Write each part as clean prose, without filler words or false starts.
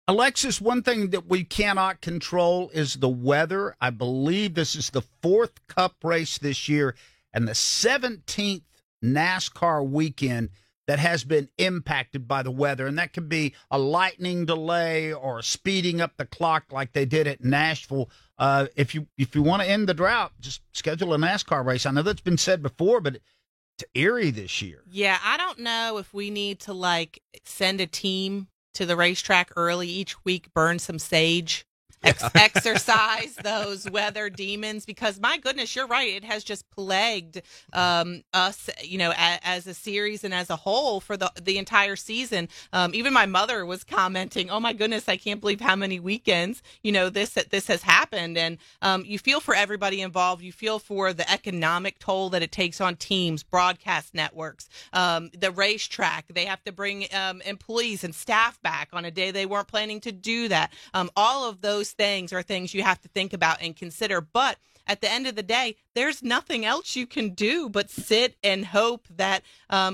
Alexis, one thing that we cannot control is the weather. I believe this is the fourth Cup race this year and the 17th NASCAR weekend that has been impacted by the weather. And that could be a lightning delay or speeding up the clock like they did at Nashville. If you want to end the drought, just schedule a NASCAR race. I know that's been said before, but it's eerie this year. Yeah, I don't know if we need to, send a team to the racetrack early each week, burn some sage, exercise those weather demons, because my goodness, you're right. It has just plagued us, as a series and as a whole for the entire season. Even my mother was commenting, "Oh my goodness, I can't believe how many weekends, this has happened." And you feel for everybody involved. You feel for the economic toll that it takes on teams, broadcast networks, the racetrack. They have to bring employees and staff back on a day they weren't planning to do that. All of those things are things you have to think about and consider. But at the end of the day, there's nothing else you can do but sit and hope that,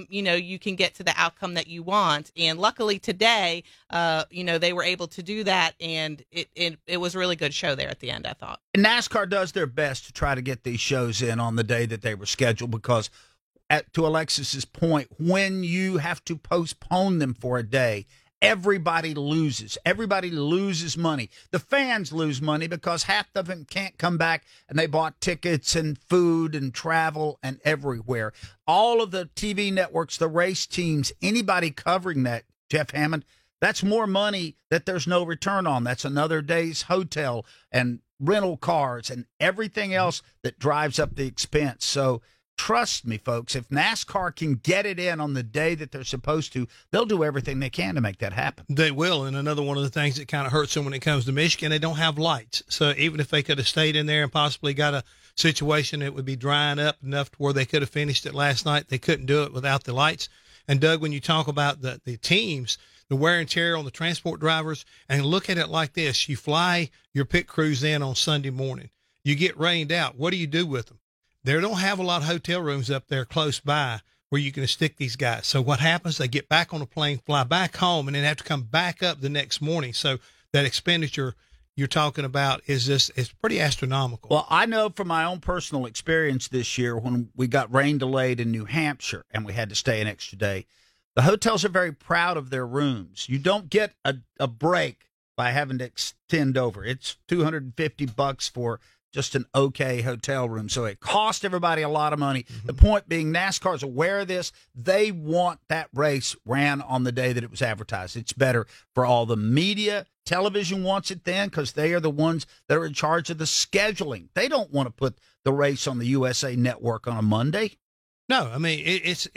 you can get to the outcome that you want. And luckily today, they were able to do that. And it was a really good show there at the end, I thought. NASCAR does their best to try to get these shows in on the day that they were scheduled because, to Alexis's point, when you have to postpone them for a day, everybody loses. Everybody loses money. The fans lose money because half of them can't come back and they bought tickets and food and travel and everywhere. All of the TV networks, the race teams, anybody covering that, Jeff Hammond, that's more money that there's no return on. That's another day's hotel and rental cars and everything else that drives up the expense. So trust me, folks, if NASCAR can get it in on the day that they're supposed to, they'll do everything they can to make that happen. They will. And another one of the things that kind of hurts them when it comes to Michigan, they don't have lights. So even if they could have stayed in there and possibly got a situation that would be drying up enough to where they could have finished it last night, they couldn't do it without the lights. And Doug, when you talk about the teams, the wear and tear on the transport drivers, and look at it like this. You fly your pit crews in on Sunday morning. You get rained out. What do you do with them? They don't have a lot of hotel rooms up there close by where you can stick these guys. So what happens? They get back on a plane, fly back home, and then have to come back up the next morning. So that expenditure you're talking about is pretty astronomical. Well, I know from my own personal experience this year when we got rain delayed in New Hampshire and we had to stay an extra day, the hotels are very proud of their rooms. You don't get a break by having to extend over. It's $250 for just an okay hotel room. So it cost everybody a lot of money. Mm-hmm. The point being, NASCAR's aware of this. They want that race ran on the day that it was advertised. It's better for all the media. Television wants it then because they are the ones that are in charge of the scheduling. They don't want to put the race on the USA Network on a Monday. No, I mean, it's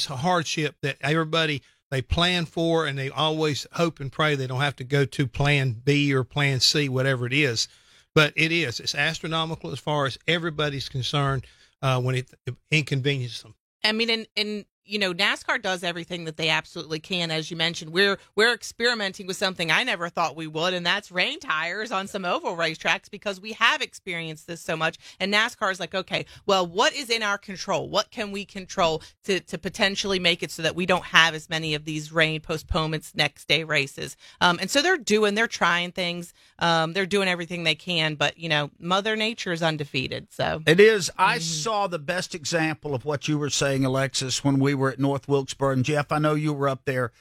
a hardship that everybody, they plan for, and they always hope and pray they don't have to go to plan B or plan C, whatever it is. But it's astronomical as far as everybody's concerned when it inconveniences them. I mean, and NASCAR does everything that they absolutely can. As you mentioned, we're experimenting with something I never thought we would, and that's rain tires on some oval racetracks because we have experienced this so much. And NASCAR is like, okay, well, what is in our control? What can we control to potentially make it so that we don't have as many of these rain postponements, next day races? And so they're trying things. They're doing everything they can, but Mother Nature is undefeated. So it is. I saw the best example of what you were saying, Alexis, when we were at North Wilkesboro. And Jeff, I know you were up there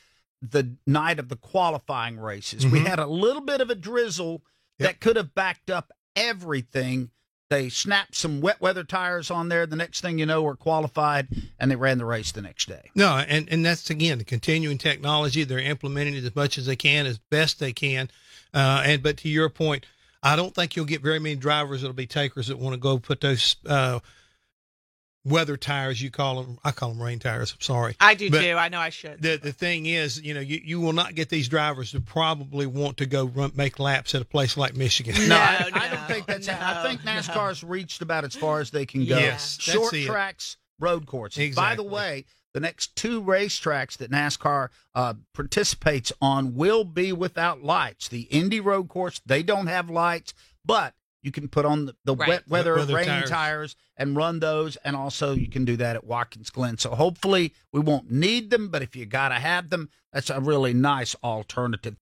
the night of the qualifying races. Mm-hmm. We had a little bit of a drizzle that could have backed up everything. They snapped some wet weather tires on there. The next thing you know, we're qualified, and they ran the race the next day. No, and that's, again, the continuing technology. They're implementing it as much as they can, as best they can. But to your point, I don't think you'll get very many drivers that'll be takers that want to go put those weather tires, you call them. I call them rain tires. I'm sorry. I do too. I know I should. The thing is, you will not get these drivers to probably want to go make laps at a place like Michigan. No, I don't think that's. I think NASCAR's reached about as far as they can go. Yes, short tracks, road courses. Exactly. By the way, the next two racetracks that NASCAR participates on will be without lights. The Indy Road Course, they don't have lights, but you can put on the wet weather rain tires and run those, and also you can do that at Watkins Glen. So hopefully we won't need them, but if you got to have them, that's a really nice alternative.